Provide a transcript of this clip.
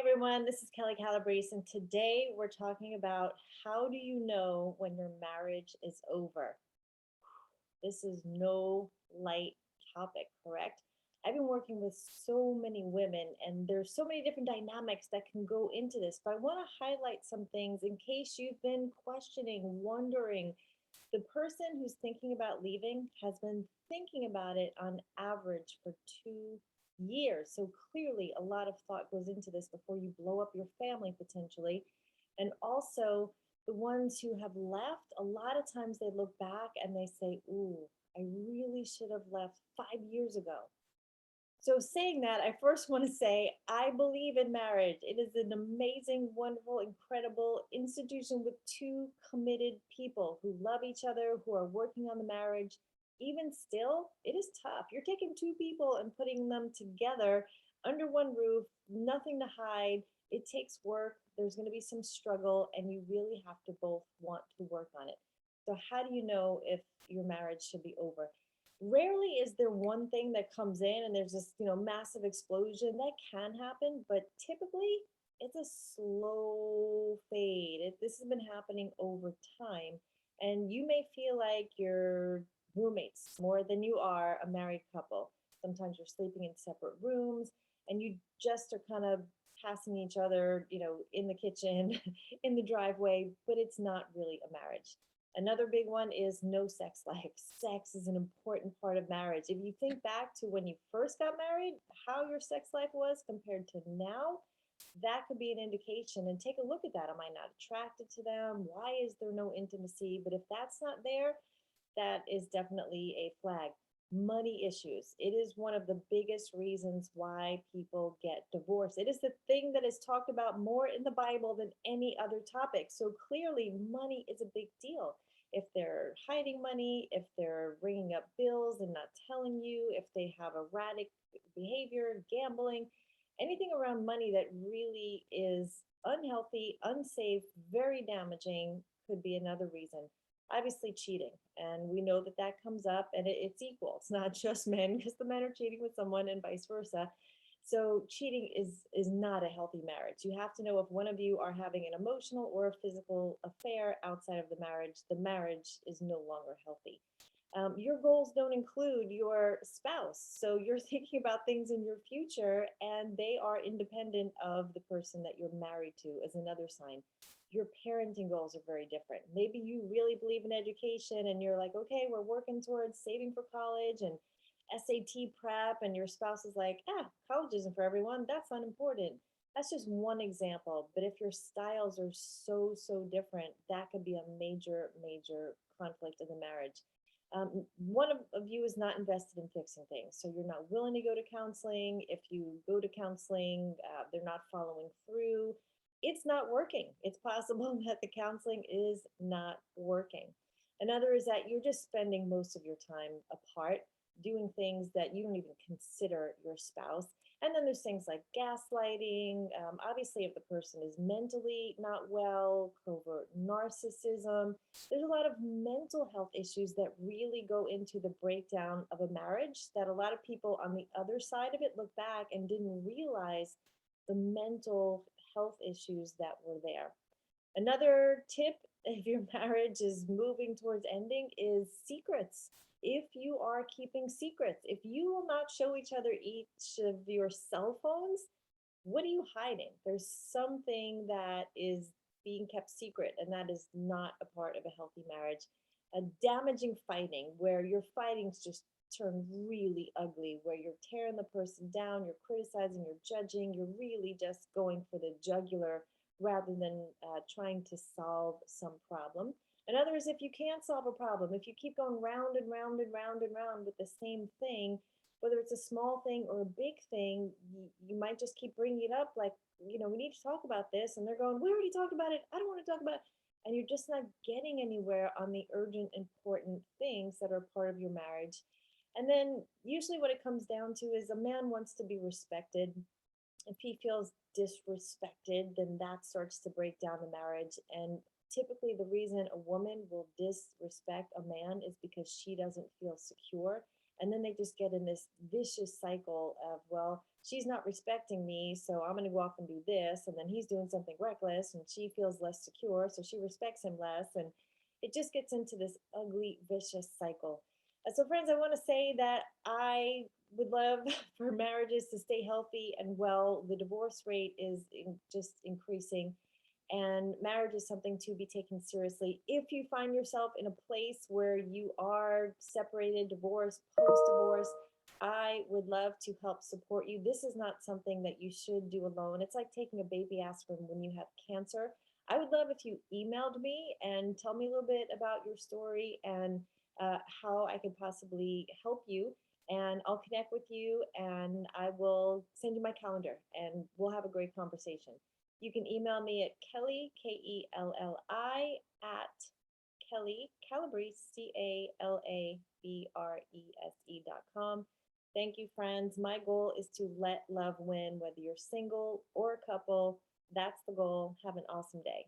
Everyone. This is Kelly Calabrese, and today we're talking about how do you know when your marriage is over? This is no light topic, correct? I've been working with so many women, and there's so many different dynamics that can go into this, but I want to highlight some things in case you've been questioning, wondering. The person who's thinking about leaving has been thinking about it on average for 2 years. So clearly, a lot of thought goes into this before you blow up your family potentially. And also, the ones who have left, a lot of times they look back and they say, Ooh, I really should have left 5 years ago. So, saying that, I first want to say I believe in marriage. It is an amazing, wonderful, incredible institution with two committed people who love each other, who are working on the marriage. Even still, it is tough. You're taking two people and putting them together under one roof, nothing to hide. It takes work. There's going to be some struggle, and you really have to both want to work on it. So, how do you know if your marriage should be over? Rarely is there one thing that comes in and there's this massive explosion that can happen, but typically it's a slow fade. This has been happening over time, and you may feel like you're roommates more than you are a married couple. Sometimes you're sleeping in separate rooms and you just are kind of passing each other, in the kitchen, in the driveway, but it's not really a marriage. Another big one is no sex life. Sex is an important part of marriage. If you think back to when you first got married, how your sex life was compared to now, that could be an indication. And take a look at that. Am I not attracted to them? Why is there no intimacy? But if that's not there, that is definitely a flag. Money issues. It is one of the biggest reasons why people get divorced. It is the thing that is talked about more in the Bible than any other topic. So clearly, money is a big deal. If they're hiding money, if they're bringing up bills and not telling you, if they have erratic behavior, gambling, anything around money that really is unhealthy, unsafe, very damaging could be another reason. Obviously, cheating. And we know that that comes up and it's equal. It's not just men because the men are cheating with someone and vice versa. So cheating is not a healthy marriage. You have to know if one of you are having an emotional or a physical affair outside of the marriage is no longer healthy. Your goals don't include your spouse. So you're thinking about things in your future and they are independent of the person that you're married to, as another sign. Your parenting goals are very different. Maybe you really believe in education and you're like, okay, we're working towards saving for college and SAT prep, and your spouse is like, college isn't for everyone. That's unimportant. That's just one example. But if your styles are so different, that could be a major conflict in the marriage. One of you is not invested in fixing things. So you're not willing to go to counseling. If you go to counseling, they're not following through. It's not working. It's possible that the counseling is not working. Another is that you're just spending most of your time apart doing things that you don't even consider your spouse. And then there's things like gaslighting. Obviously, if the person is mentally not well, covert narcissism, there's a lot of mental health issues that really go into the breakdown of a marriage that a lot of people on the other side of it look back and didn't realize the mental health issues that were there. Another tip if your marriage is moving towards ending is secrets. If you are keeping secrets, if you will not show each other each of your cell phones, what are you hiding? There's something that is being kept secret, and that is not a part of a healthy marriage. A damaging fighting, where your fighting's just turn really ugly, where you're tearing the person down, you're criticizing, you're judging, you're really just going for the jugular rather than trying to solve some problem. And others, if you can't solve a problem, if you keep going round and round and round and round with the same thing, whether it's a small thing or a big thing, you might just keep bringing it up like, we need to talk about this. And they're going, we already talked about it. I don't want to talk about it. And you're just not getting anywhere on the urgent, important things that are part of your marriage. And then usually what it comes down to is a man wants to be respected. If he feels disrespected, then that starts to break down the marriage. And typically, the reason a woman will disrespect a man is because she doesn't feel secure And then they just get in this vicious cycle of, well, she's not respecting me, so I'm going to go off and do this. And then he's doing something reckless and she feels less secure, so she respects him less. And it just gets into this ugly, vicious cycle. So, friends, I want to say that I would love for marriages to stay healthy and well. The divorce rate is just increasing, and marriage is something to be taken seriously. If you find yourself in a place where you are separated, divorced, post divorce, I would love to help support you. This is not something that you should do alone. It's like taking a baby aspirin when you have cancer. I would love if you emailed me and tell me a little bit about your story and how I could possibly help you. And I'll connect with you and I will send you my calendar and we'll have a great conversation. You can email me at Kelly, Kelli, at Kelly Calabrese, CALABRESE.com. Thank you, friends. My goal is to let love win, whether you're single or a couple. That's the goal. Have an awesome day.